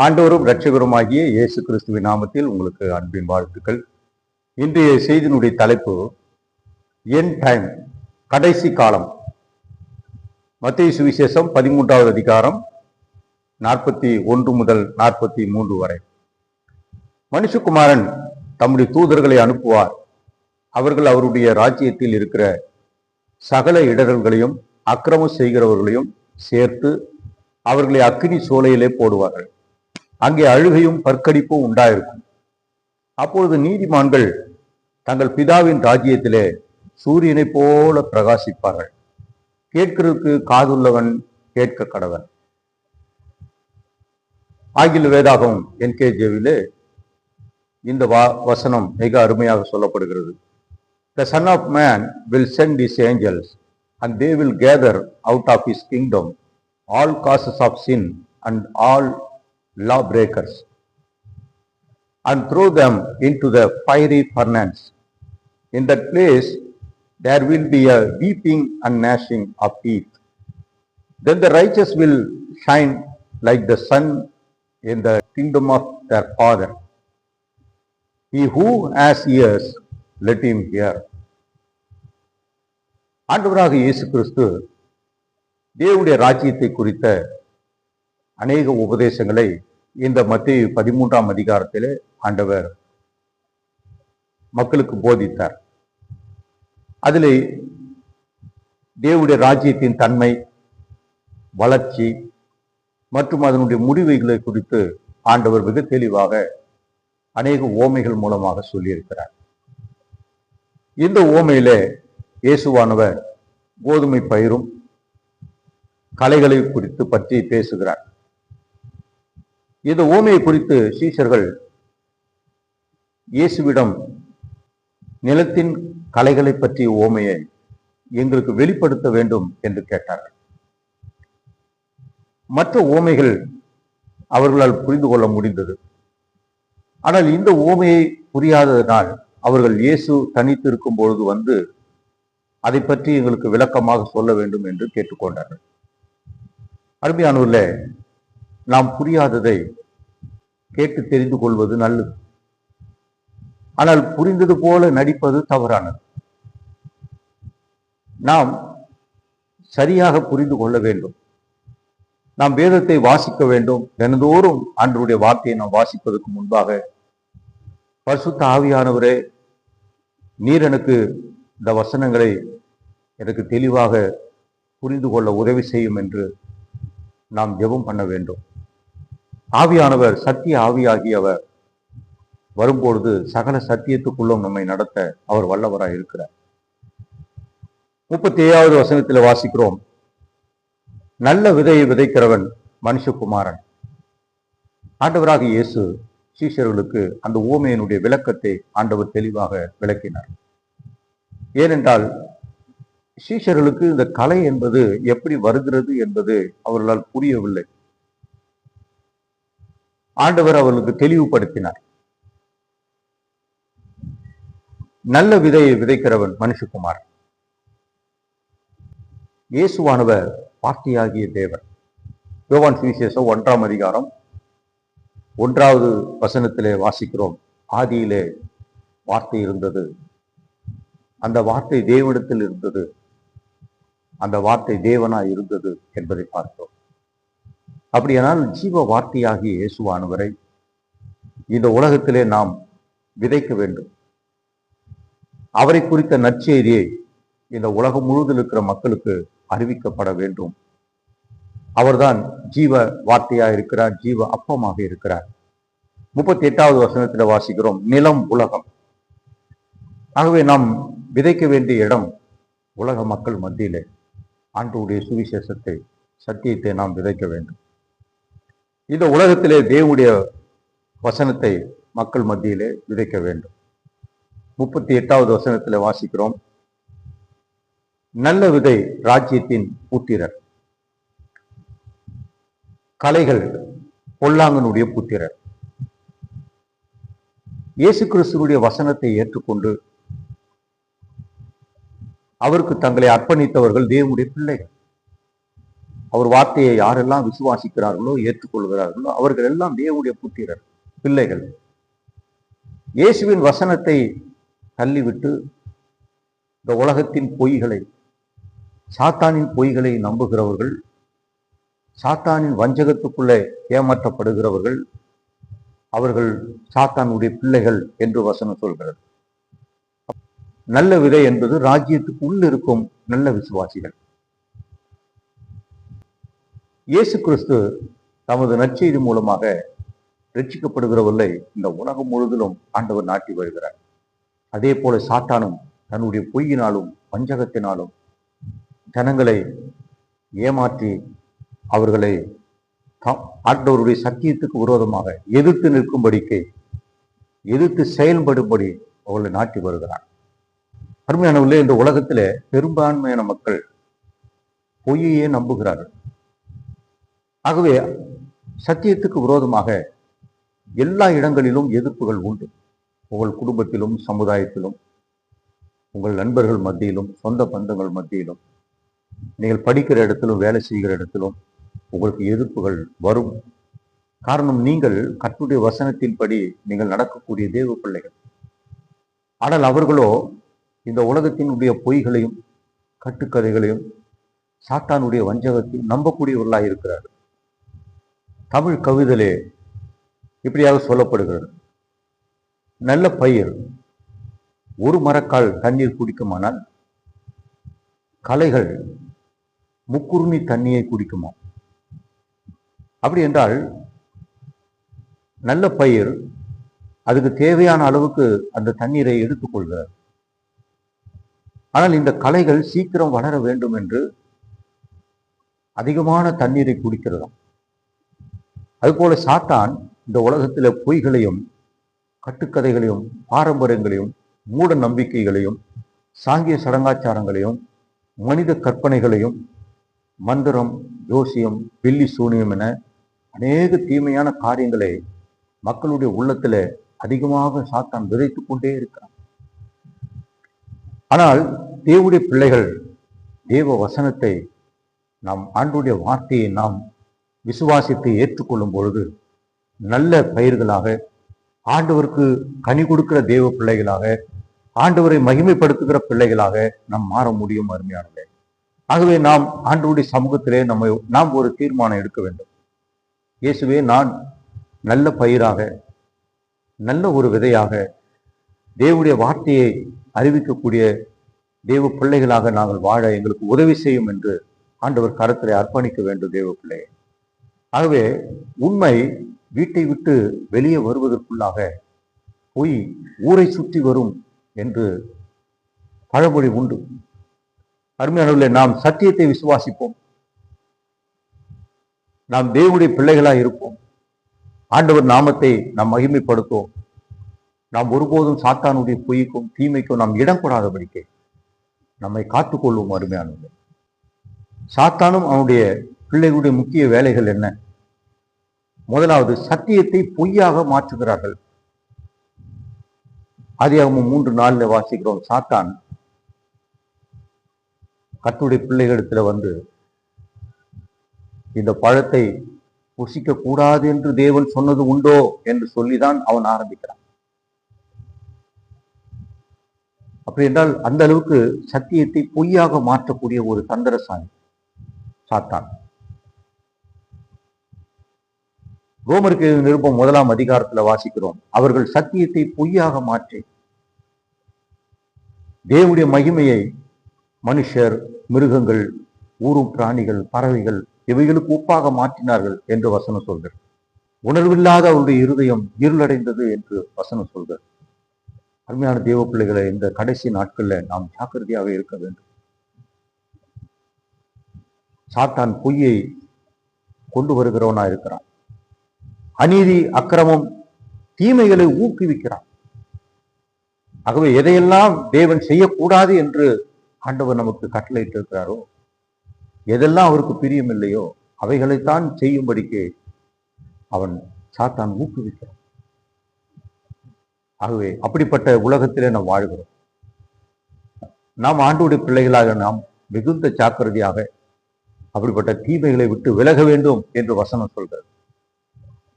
ஆண்டவரும் இரட்சகருமாகிய இயேசு கிறிஸ்துவின் நாமத்தில் உங்களுக்கு அன்பின் வாழ்த்துக்கள். இன்றைய செய்தியினுடைய தலைப்பு எண்ட் டைம், கடைசி காலம். மத்தேயு சுவிசேஷம் 13வது அதிகாரம் 41 முதல் 43 வரை. மனுஷகுமாரன் தம்முடைய தூதர்களை அனுப்புவார். அவர்கள் அவருடைய ராஜ்யத்தில் இருக்கிற சகல இடர்களையும் அக்கிரமம் செய்கிறவர்களையும் சேர்த்து அவர்களை அக்கினி சோலையிலே போடுவார்கள். அங்கே அழுகையும் பற்கடிப்பும் உண்டாயிருக்கும். அப்பொழுது நீதிமான்கள் தங்கள் பிதாவின் ராஜ்யத்திலே சூரியனை போல பிரகாசிப்பார்கள். கேட்கிறதுக்கு காதுள்ளவன் கேட்க கடவன். ஆங்கில வேதாகம் NKJவிலே இந்த வசனம் மிக அருமையாக சொல்லப்படுகிறது. The Son of Man will send his angels and they will gather out of his kingdom all causes of sin and all lawbreakers and throw them into the fiery furnace. In that place there will be a weeping and gnashing of teeth. Then the righteous will shine like the sun in the kingdom of their Father. He who has ears, let him hear. ஆண்டவராக இயேசு கிறிஸ்து தேவனுடைய ராஜ்யத்தை குறித்த அநேக உபதேசங்களை இந்த மத்தேயு 13ஆம் அதிகாரத்திலே ஆண்டவர் மக்களுக்கு போதித்தார். அதிலே தேவனுடைய ராஜ்யத்தின் தன்மை, வளர்ச்சி மற்றும் அதனுடைய முடிவுகளை குறித்து ஆண்டவர் மிக தெளிவாக அநேக ஓமைகள் மூலமாக சொல்லியிருக்கிறார். இந்த ஓமையிலே இயேசுவானவர் கோதுமை பயிரும் களைகளை குறித்து பற்றி பேசுகிறார். இந்த ஓமையை குறித்து சீஷர்கள் இயேசுவிடம் நிலத்தின் களைகளை பற்றிய ஓமையை எங்களுக்கு வெளிப்படுத்த வேண்டும் என்று கேட்டார்கள். மற்ற ஓமைகள் அவர்களால் புரிந்து கொள்ள முடிந்தது. ஆனால் இந்த ஓமையை புரியாததனால் அவர்கள் இயேசு தனித்து இருக்கும் பொழுது வந்து அதை பற்றி எங்களுக்கு விளக்கமாக சொல்ல வேண்டும் என்று கேட்டுக்கொண்டார்கள். அருமையானவர்களே, நாம் புரியாததை கேட்டு தெரிந்து கொள்வது நல்லது. ஆனால் புரிந்தது போல நடிப்பது தவறானது. நாம் சரியாக புரிந்து கொள்ள வேண்டும். நாம் வேதத்தை வாசிக்க வேண்டும். தினந்தோறும் ஆண்டவருடைய வார்த்தையை நாம் வாசிப்பதற்கு முன்பாக பரிசுத்த ஆவியானவரே, நீர் எனக்கு இந்த வசனங்களை எனக்கு தெளிவாக புரிந்து கொள்ள உதவி செய்யும் என்று நாம் ஜெபம் பண்ண வேண்டும். ஆவியானவர் சத்திய ஆவியாகியவர் வரும்பொழுது சகல சத்தியத்துக்குள்ளும் நம்மை நடத்த அவர் வல்லவராய் இருக்கிறார். 37வது வசனத்தில் வாசிக்கிறோம், நல்ல விதையை விதைக்கிறவன் மனுஷகுமாரன். ஆண்டவராக இயேசு சீஷர்களுக்கு அந்த ஓமையினுடைய விளக்கத்தை ஆண்டவர் தெளிவாக விளக்கினார். ஏனென்றால் சீஷர்களுக்கு இந்த கலை என்பது எப்படி வருகிறது என்பது அவர்களால் புரியவில்லை. ஆண்டவர் அவர்களுக்கு தெளிவுபடுத்தினார். நல்ல விதையை விதைக்கிறவன் மனுஷகுமார். இயேசுவானவர் வார்த்தையாகிய தேவன். யோவான் சுவிசேஷம் 1ஆம் அதிகாரம் 1வது வசனத்திலே வாசிக்கிறோம், ஆதியிலே வார்த்தை இருந்தது, அந்த வார்த்தை தேவனிடத்தில் இருந்தது, அந்த வார்த்தை தேவனாய் இருந்தது என்பதை பார்த்தோம். அப்படியானால் ஜீவ வார்த்தையாகிய இயேசுவானவரை இந்த உலகத்திலே நாம் விதைக்க வேண்டும். அவரை குறித்த நற்செய்தியை இந்த உலகம் முழுவதும் இருக்கிற மக்களுக்கு அறிவிக்கப்பட வேண்டும். அவர்தான் ஜீவ வார்த்தையாக இருக்கிறார், ஜீவ அப்பமாக இருக்கிறார். 38வது வசனத்தில் வாசிக்கிறோம், நிலம் உலகம். ஆகவே நாம் விதைக்க வேண்டிய இடம் உலக மக்கள் மத்தியிலே ஆண்டவருடைய சுவிசேஷத்தை, சத்தியத்தை நாம் விதைக்க வேண்டும். இந்த உலகத்திலே தேவனுடைய வசனத்தை மக்கள் மத்தியிலே விதைக்க வேண்டும். 38வது வசனத்தில் வாசிக்கிறோம், நல்ல விதை ராஜ்யத்தின் புத்திரர், கலைகள் பொல்லாங்கனுடைய புத்திரர். இயேசு கிறிஸ்துவுடைய வசனத்தை ஏற்றுக்கொண்டு அவருக்கு தங்களை அர்ப்பணித்தவர்கள் தேவனுடைய பிள்ளைகள். அவர் வார்த்தையை யாரெல்லாம் விசுவாசிக்கிறார்களோ ஏற்றுக்கொள்கிறார்களோ அவர்கள் எல்லாம் தேவனுடைய புத்திரர், பிள்ளைகள். இயேசுவின் வசனத்தை தள்ளிவிட்டு இந்த உலகத்தின் பொய்களை, சாத்தானின் பொய்களை நம்புகிறவர்கள், சாத்தானின் வஞ்சகத்துக்குள்ளே ஏமாற்றப்படுகிறவர்கள், அவர்கள் சாத்தானுடைய பிள்ளைகள் என்று வசனம் சொல்கிறது. நல்ல விதை என்பது ராஜ்யத்துக்கு உள்ள இருக்கும் நல்ல விசுவாசிகள். இயேசு கிறிஸ்து தமது நற்செய்தி மூலமாக ரட்சிக்கப்படுகிறவர்களை இந்த உலகம் முழுவதிலும் ஆண்டவர் நாட்டி வருகிறார். அதே போல சாத்தானும் தன்னுடைய பொய்யினாலும் வஞ்சகத்தினாலும் ஜனங்களை ஏமாற்றி அவர்களை ஆண்டவருடைய சத்தியத்துக்கு விரோதமாக எதிர்த்து நிற்கும்படிக்கு, எதிர்த்து செயல்படும்படி அவர்களை நாட்டி வருகிறார். அருமையானவர்களே, இந்த உலகத்தில பெரும்பான்மையான மக்கள் பொய்யையே நம்புகிறார்கள். ஆகவே சத்தியத்துக்கு விரோதமாக எல்லா இடங்களிலும் எதிர்ப்புகள் உண்டு. உங்கள் குடும்பத்திலும், சமுதாயத்திலும், உங்கள் நண்பர்கள் மத்தியிலும், சொந்த பந்தங்கள் மத்தியிலும், நீங்கள் படிக்கிற இடத்திலும், வேலை செய்கிற இடத்திலும் உங்களுக்கு எதிர்ப்புகள் வரும். காரணம், நீங்கள் கர்த்தருடைய வசனத்தின்படி நீங்கள் நடக்கக்கூடிய தேவ பிள்ளைகள். ஆனால் அவர்களோ இந்த உலகத்தினுடைய பொய்களையும் கட்டுக்கதைகளையும் சாத்தானுடைய வஞ்சகத்தையும் நம்பக்கூடியவர்களாக இருக்கிறார்கள். தமிழ் கவிதையிலே இப்படியாக சொல்லப்படுகிறது: நல்ல பயிர் ஒரு மரக்கால் தண்ணீர் குடிக்குமானால் களைகள் முக்குருணி தண்ணியை குடிக்குமா? அப்படி என்றால் நல்ல பயிர் அதுக்கு தேவையான அளவுக்கு அந்த தண்ணீரை எடுத்துக்கொள்கிறார். ஆனால் இந்த களைகள் சீக்கிரம் வளர வேண்டும் என்று அதிகமான தண்ணீரை குடிக்கிறதாம். அதுபோல சாத்தான் இந்த உலகத்தில பொய்களையும் கட்டுக்கதைகளையும் பாரம்பரியங்களையும் மூட நம்பிக்கைகளையும் சாங்கிய சடங்காச்சாரங்களையும் மனித கற்பனைகளையும் மந்திரம், ஜோசியம், பில்லி சூனியம் என அநேக தீமையான காரியங்களை மக்களுடைய உள்ளத்துல அதிகமாக சாத்தான் விதைத்துக் கொண்டே இருக்கிறான். ஆனால் தேவனுடைய பிள்ளைகள் தேவ வசனத்தை, நாம் ஆண்டவருடைய வார்த்தையை நாம் விசுவாசித்து ஏற்றுக்கொள்ளும் பொழுது நல்ல பயிர்களாக, ஆண்டவருக்கு கனி கொடுக்கிற தேவ பிள்ளைகளாக, ஆண்டவரை மகிமைப்படுத்துகிற பிள்ளைகளாக நாம் மாற முடியும். அருமையானது. ஆகவே நாம் ஆண்டவருடைய சமூகத்திலே நாம் ஒரு தீர்மானம் எடுக்க வேண்டும். இயேசுவே, நான் நல்ல பயிராக, நல்ல ஒரு விதையாக, தேவனுடைய வார்த்தையை அறிவிக்கக்கூடிய தேவ பிள்ளைகளாக நாங்கள் வாழ எங்களுக்கு உதவி செய்யும் என்று ஆண்டவர் கரத்திலே அர்ப்பணிக்க வேண்டும் தேவ பிள்ளையை. ஆகவே உண்மை வீட்டை விட்டு வெளியே வருவதற்குள்ளாக பொய் ஊரை சுற்றி வரும் என்று பழமொழி உண்டு. அருமையானவர்களே, நாம் சத்தியத்தை விசுவாசிப்போம். நாம் தேவனுடைய பிள்ளைகளாய் இருப்போம். ஆண்டவர் நாமத்தை நாம் மகிமைப்படுத்துவோம். நாம் ஒருபோதும் சாத்தானுடைய பொய்க்கும் தீமைக்கும் நாம் இடம் கொடாதபடிக்கு நம்மை காத்துக்கொள்வோம். அருமையானவர்களே, சாத்தானும் அவனுடைய பிள்ளைகளுடைய முக்கிய வேலைகள் என்ன? முதலாவது, சத்தியத்தை பொய்யாக மாற்றுகிறார்கள். ஆதியாகமம் 3:4 வாசிக்கிறோம். சாத்தான் கர்த்தருடைய பிள்ளைகளிடத்துல வந்து, இந்த பழத்தை புசிக்க கூடாது என்று தேவன் சொன்னது உண்டோ என்று சொல்லிதான் அவன் ஆரம்பிக்கிறான். அப்படி என்றால் அந்த அளவுக்கு சத்தியத்தை பொய்யாக மாற்றக்கூடிய ஒரு தந்திரசாலி சாத்தான். ரோமருக்கு நிருபம் 1ஆம் அதிகாரத்துல வாசிக்கிறோம். அவர்கள் சத்தியத்தை பொய்யாக மாற்றி தேவனுடைய மகிமையை மனுஷர், மிருகங்கள், ஊரும் பிராணிகள், பறவைகள் இவைகளுக்கு ஒப்பாக மாற்றினார்கள் என்று வசனம் சொல்கிறார். உணர்வில்லாத அவருடைய இருதயம் இருளடைந்தது என்று வசனம் சொல்கிறார். அருமையான தேவ பிள்ளைகளை, இந்த கடைசி நாட்கள்ல நாம் ஜாக்கிரதையாக இருக்க வேண்டும். சாத்தான் பொய்யை கொண்டு வருகிறவனா இருக்கிறான். அநீதி, அக்கிரமம், தீமைகளை ஊக்குவிக்கிறான். ஆகவே எதையெல்லாம் தேவன் செய்யக்கூடாது என்று ஆண்டவர் நமக்கு கட்டளையிட்டு இருக்கிறாரோ, எதெல்லாம் அவருக்கு பிரியம் இல்லையோ அவைகளைத்தான் செய்யும்படிக்கு அவன் சாத்தான் ஊக்குவிக்கிறான். ஆகவே அப்படிப்பட்ட உலகத்திலே நாம் வாழ்கிறோம். நாம் ஆண்டவருடைய பிள்ளைகளாக நாம் மிகுந்த ஜாக்கிரதையாக அப்படிப்பட்ட தீமைகளை விட்டு விலக வேண்டும் என்று வசனம் சொல்கிறது.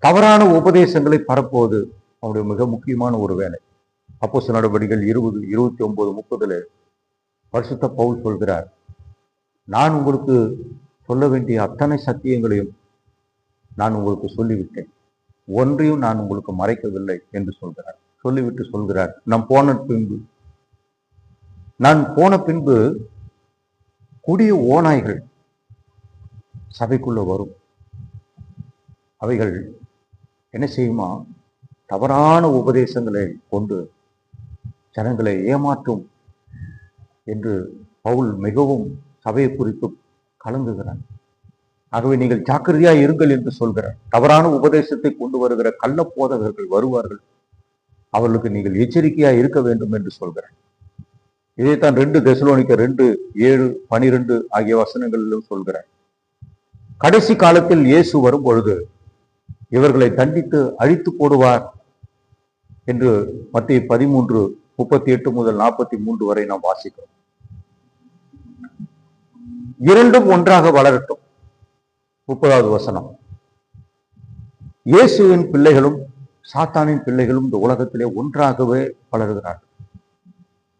தவறான உபதேசங்களை பரப்புவது அவருடைய மிக முக்கியமான ஒரு வேலை. அப்போஸ்தலர் நடவடிக்கைகள் 20, 29, 30 பரிசுத்த பவுல் சொல்கிறார், நான் உங்களுக்கு சொல்ல வேண்டிய அத்தனை சத்தியங்களையும் நான் உங்களுக்கு சொல்லிவிட்டேன், ஒன்றையும் நான் உங்களுக்கு மறைக்கவில்லை என்று சொல்கிறார். சொல்லிவிட்டு சொல்கிறார், நான் போன பின்பு கொடிய ஓநாய்கள் சபைக்குள்ள வரும். அவைகள் என்ன செய்யுமா, தவறான உபதேசங்களை கொண்டு ஜனங்களை ஏமாற்றும் என்று பவுல் மிகவும் சபையை குறித்து கலங்குகிறார். ஆகவே நீங்கள் ஜாக்கிரதையா இருங்கள் என்று சொல்கிறார். தவறான உபதேசத்தை கொண்டு வருகிற கள்ள போதகர்கள் வருவார்கள், அவர்களுக்கு நீங்கள் எச்சரிக்கையா இருக்க வேண்டும் என்று சொல்கிறார். இதைத்தான் 2 தெசலோனிக்கர் 2:7-12 ஆகிய வசனங்களிலும் சொல்கிறார். கடைசி காலத்தில் இயேசு வரும் பொழுது இவர்களை தண்டித்து அழித்து போடுவார் என்று மத்தேயு 13:38 முதல் 43 வரை நாம் வாசிக்கிறோம். இரண்டும் ஒன்றாக வளரட்டும். 30வது வசனம், இயேசுவின் பிள்ளைகளும் சாத்தானின் பிள்ளைகளும் இந்த உலகத்திலே ஒன்றாகவே வளருகிறார்கள்.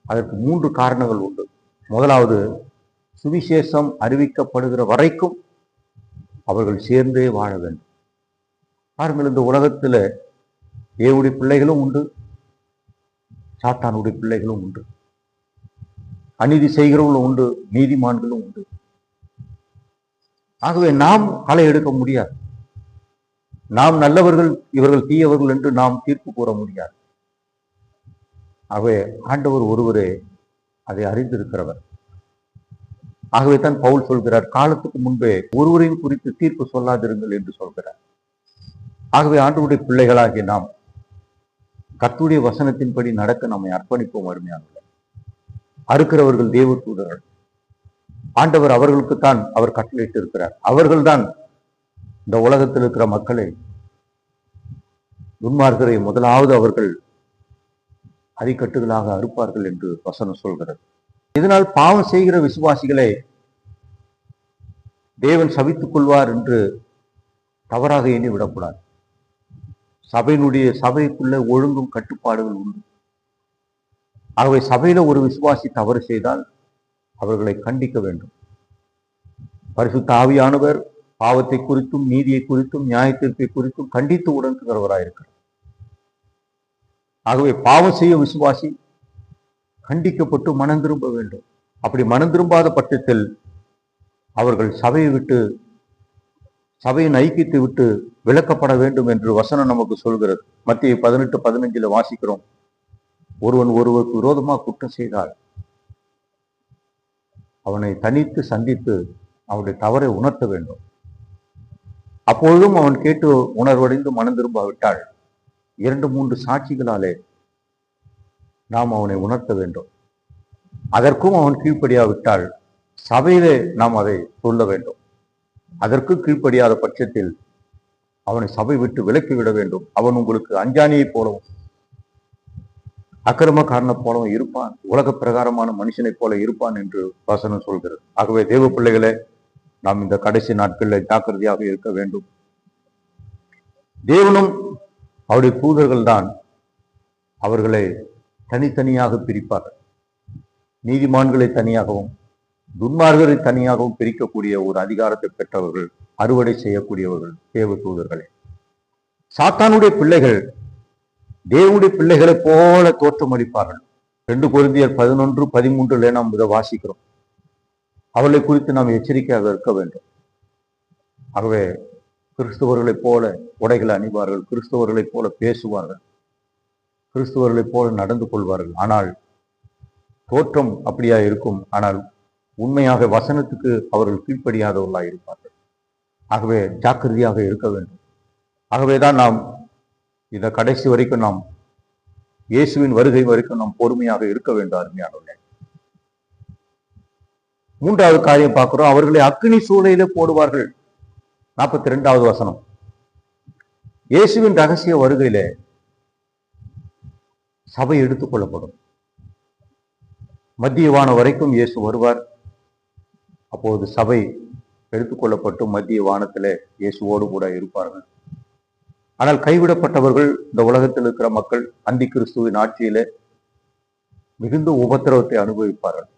அதற்கு 3 காரணங்கள் உண்டு. முதலாவது, சுவிசேஷம் அறிவிக்கப்படுகிற வரைக்கும் அவர்கள் சேர்ந்தே வாழ வேண்டும். பாருங்கள், இந்த உலகத்துல தேவனுடைய பிள்ளைகளும் உண்டு, சாத்தானுடைய பிள்ளைகளும் உண்டு, அநீதி செய்கிறவர்களும் உண்டு, நீதிமான்களும் உண்டு. ஆகவே நாம் களை எடுக்க முடியாது. நாம் நல்லவர்கள், இவர்கள் தீயவர்கள் என்று நாம் தீர்ப்பு கூற முடியாது. ஆகவே ஆண்டவர் ஒருவரே அதை அறிந்திருக்கிறவர். ஆகவே தான் பவுல் சொல்கிறார், காலத்துக்கு முன்பே ஒருவரையும் குறித்து தீர்ப்பு சொல்லாதிருங்கள் என்று சொல்கிறார். ஆகவே ஆண்டவருடைய பிள்ளைகளாகிய நாம் கர்த்தருடைய வசனத்தின்படி நடக்க நம்மை அர்ப்பணிப்போம். அருமையானவர்களே, அறுக்கிறவர்கள் தேவ தூதர்கள். ஆண்டவர் அவர்களுக்குத்தான் அவர் கட்டளையிட்டு இருக்கிறார். அவர்கள்தான் இந்த உலகத்தில் இருக்கிற மக்களை, துன்மார்க்கரை முதலாவது அவர்கள் அடிக்கட்டுகளாக அறுப்பார்கள் என்று வசனம் சொல்கிறது. இதனால் பாவம் செய்கிற விசுவாசிகளை தேவன் சபித்துக் கொள்வார் என்று தவறாக எண்ணி விடக்கூடாது. சபைக்குள்ள ஒழுங்கும் கட்டுப்பாடுகள் உண்டு. ஆகவே சபையில ஒரு விசுவாசி தவறு செய்தால் அவர்களை கண்டிக்க வேண்டும். பரிசுத்த ஆவியானவர் பாவத்தை குறித்தும் நீதியை குறித்தும் நியாயத்தீர்ப்பை குறித்தும் கண்டித்து உணர்த்துகிறவராயிருக்கிறார். ஆகவே பாவம் செய்ய விசுவாசி கண்டிக்கப்பட்டு மனம் திரும்ப வேண்டும். அப்படி மனம் திரும்பாத பட்சத்தில் அவர்கள் சபையின் ஐக்கியத்தை விட்டு விலக்கப்பட வேண்டும் என்று வசனம் நமக்கு சொல்கிறது. மத்தேயு 18:15 வாசிக்கிறோம், ஒருவன் ஒருவருக்கு விரோதமாக குற்றம் செய்தால் அவனை தனித்து சந்தித்து அவனுடைய தவறை உணர்த்த வேண்டும். அப்பொழுதும் அவன் கேட்டு உணர்வடைந்து மனம் திரும்பாவிட்டால் 2-3 சாட்சிகளாலே நாம் அவனை உணர்த்த வேண்டும். அதற்கும் அவன் கீழ்ப்படியாவிட்டால் சபையிலே நாம் அதை சொல்ல வேண்டும். அதற்கு கீழ்ப்படியாத பட்சத்தில் அவனை சபை விட்டு விலக்கிவிட வேண்டும். அவன் உங்களுக்கு அஞ்சானியை போலவும் அக்கிரமக்காரனை போலவும் இருப்பான், உலக பிரகாரமான மனுஷனை போல இருப்பான் என்று வசனம் சொல்கிறது. ஆகவே தேவ பிள்ளைகளே, நாம் இந்த கடைசி நாட்களில் ஜாக்கிரதையாக இருக்க வேண்டும். தேவனும் அவருடைய தூதர்கள் தான் அவர்களை தனித்தனியாக பிரிப்பார்கள். நீதிமான்களை தனியாகவும் துன்மார்கரை தனியாகவும் பிரிக்கக்கூடிய ஒரு அதிகாரத்தை பெற்றவர்கள், அறுவடை செய்யக்கூடியவர்கள் தேவ தூதர்களே. சாத்தானுடைய பிள்ளைகள் தேவனுடைய பிள்ளைகளை போல தோற்றமளிப்பார்கள். 2 கொரிந்தியர் 11:13 நாம் இதை வாசிக்கிறோம். அவர்களை குறித்து நாம் எச்சரிக்கையாக இருக்க வேண்டும். ஆகவே கிறிஸ்தவர்களைப் போல உடைகளை அணிவார்கள், கிறிஸ்தவர்களைப் போல பேசுவார்கள், கிறிஸ்தவர்களைப் போல நடந்து கொள்வார்கள். ஆனால் தோற்றம் அப்படியா இருக்கும், ஆனால் உண்மையாக வசனத்துக்கு அவர்கள் கீழ்ப்படியாதவர்களாக இருப்பார்கள். ஆகவே ஜாக்கிரதையாக இருக்க வேண்டும். ஆகவேதான் நாம் இந்த கடைசி வரைக்கும், நாம் இயேசுவின் வருகை வரைக்கும் நாம் பொறுமையாக இருக்க வேண்டும். அருமையானவர்களே, 3வது காரியம் பார்க்கிறோம், அவர்களை அக்கினி சூளையிலே போடுவார்கள். 42வது வசனம், இயேசுவின் ரகசிய வருகையிலே சபை எடுத்துக் கொள்ளப்படும். மத்திய வானம் வரைக்கும் இயேசு வருவார். அப்போது சபை எடுத்துக்கொள்ளப்பட்டு மத்திய வானத்திலே இயேசுவோடு கூட இருப்பார்கள். ஆனால் கைவிடப்பட்டவர்கள், இந்த உலகத்தில் இருக்கிற மக்கள், அந்தி கிறிஸ்துவின் ஆட்சியிலே மிகுந்த உபத்திரவத்தை அனுபவிப்பார்கள்.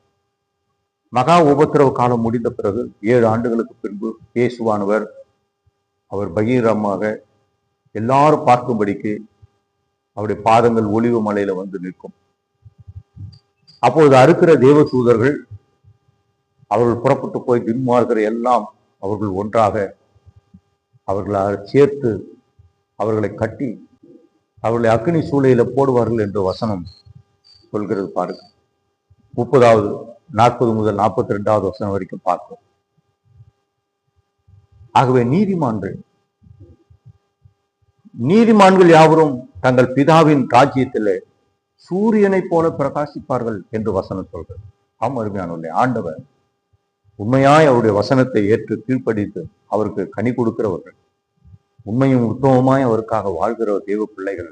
மகா உபத்திரவ காலம் முடிந்த பிறகு 7 ஆண்டுகளுக்கு பின்பு இயேசுவானவர் அவர் பகிரமாக எல்லாரும் பார்க்கும்படிக்கு அவருடைய பாதங்கள் ஒலிவு மலையில வந்து நிற்கும். அப்பொழுது அறுக்கிற தேவ தூதர்கள் அவர்கள் புறப்பட்டு போய் துன்மார்க்கரை எல்லாம் அவர்கள் ஒன்றாக அவர்களை சேர்த்து அவர்களை கட்டி அவர்களை அக்கினி சூளையில போடுவார்கள் என்று வசனம் சொல்கிறது பாருங்க. 40 முதல் 42வது வசனம் வரைக்கும் பார்க்கும். ஆகவே நீதிமான்கள் யாவரும் தங்கள் பிதாவின் ராஜ்யத்திலே சூரியனை போல பிரகாசிப்பார்கள் என்று வசனம் சொல்கிறது. அருமையானவர்களே, ஆண்டவர் உண்மையாய் அவருடைய வசனத்தை ஏற்று கீழ்ப்படித்து அவருக்கு கனி கொடுக்கிறவர்கள், உண்மையும் உத்தமமாய் அவருக்காக வாழ்கிற தேவ பிள்ளைகள்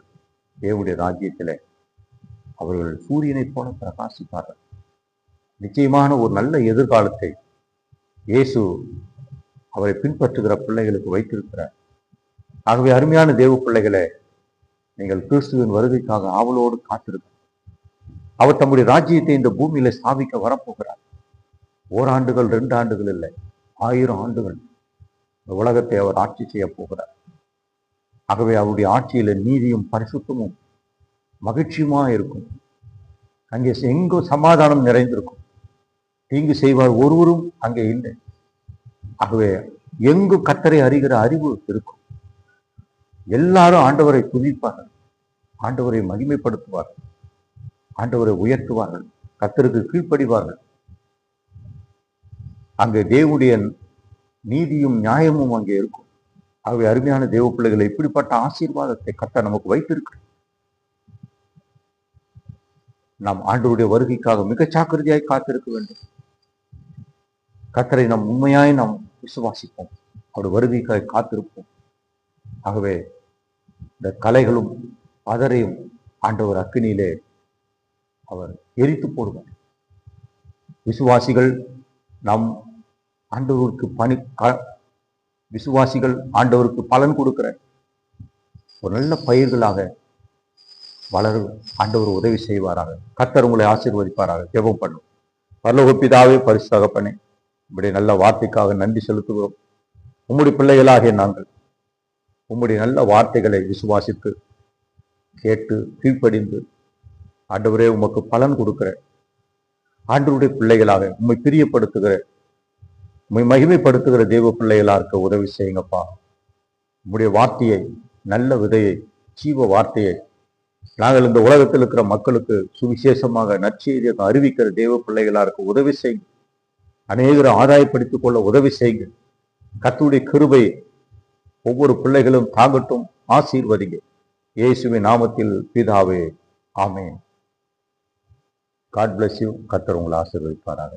தேவனுடைய ராஜ்யத்திலே அவர்கள் சூரியனை போல பிரகாசிப்பார்கள். நிச்சயமான ஒரு நல்ல எதிர்காலத்தை இயேசு அவரை பின்பற்றுகிற பிள்ளைகளுக்கு வைத்திருக்கிறார். ஆகவே அருமையான தேவ பிள்ளைகளை, நீங்கள் கிறிஸ்துவின் வருகைக்காக ஆவலோடு காத்திருக்க. அவர் தம்முடைய ராஜ்யத்தை இந்த பூமியில ஸ்தாபிக்க வரப்போகிறார். 1 ஆண்டுகள் 2 ஆண்டுகள் இல்லை, 1000 ஆண்டுகள் இந்த உலகத்தை அவர் ஆட்சி செய்ய போகிறார். ஆகவே அவருடைய ஆட்சியில நீதியும் பரிசுத்தமும் மகிழ்ச்சியுமா இருக்கும். அங்கே எங்கும் சமாதானம் நிறைந்திருக்கும். தீங்கு செய்வார் ஒருவரும் அங்கே இல்லை. ஆகவே எங்கு கர்த்தரை அறிகிற அறிவு இருக்கும். எல்லாரும் ஆண்டவரை துதிப்பார்கள், ஆண்டவரை மகிமைப்படுத்துவார்கள், ஆண்டவரை உயர்த்துவார்கள், கர்த்தருக்கு கீழ்ப்படிவார்கள். அங்கே தேவனுடைய நீதியும் நியாயமும் அங்கே இருக்கும். ஆகவே அருமையான தேவ பிள்ளைகளை, இப்படிப்பட்ட ஆசீர்வாதத்தை கர்த்தர் நமக்கு வைத்திருக்கிறார். நாம் ஆண்டவருடைய வருகைக்காக மிக ஜாக்கிரதையாய் காத்திருக்க வேண்டும். கர்த்தரை நாம் உண்மையாய் நாம் விசுவாசிப்போம், அவருடைய வருகைக்காக காத்திருப்போம். ஆகவே இந்த கலைகளும் பதரையும் ஆண்டவர் அக்கினியிலே அவர் எரித்து போடுவார். விசுவாசிகள் நாம் விசுவாசிகள் ஆண்டவருக்கு பலன் கொடுக்கிற ஒரு நல்ல பயிர்களாக வளர ஆண்டவர் உதவி செய்வாராக. கர்த்தர் உங்களை ஆசீர்வதிப்பாராக. ஜெபம் பண்ணும். பரலோக பிதாவே, பரிசுத்த தகப்பனே, உம்முடைய நல்ல வார்த்தைக்காக நன்றி செலுத்துகிறோம். உம்முடைய பிள்ளைகளாகிய நாங்கள் உம்முடைய நல்ல வார்த்தைகளை விசுவாசித்து கேட்டு கீழ்ப்படிந்து ஆண்டவரே உமக்கு பலன் கொடுக்கிற ஆண்டவருடைய பிள்ளைகளாக உம்மை பிரியப்படுத்துகிற, உம்மை மகிமைப்படுத்துகிற தேவ பிள்ளைகளா இருக்க உதவி செய்யுங்கப்பா. உம்முடைய வார்த்தையை, நல்ல விதையை, ஜீவ வார்த்தையை நாங்கள் இந்த உலகத்தில் இருக்கிற மக்களுக்கு சுவிசேஷமாக நற்செய்தியாக அறிவிக்கிற தேவ பிள்ளைகளா இருக்க உதவி செய்யுங்க. அநேகரை ஆதாயப்படுத்திக் கொள்ள உதவி செய்யுங்க. கர்த்தருடைய கிருபை ஒவ்வொரு பிள்ளைகளும் தாங்கட்டும். ஆசீர்வதிங்க. இயேசுவின் நாமத்தில் பிதாவே, ஆமென். God bless you. கர்த்தர் உங்களை ஆசீர்வதிப்பாராக.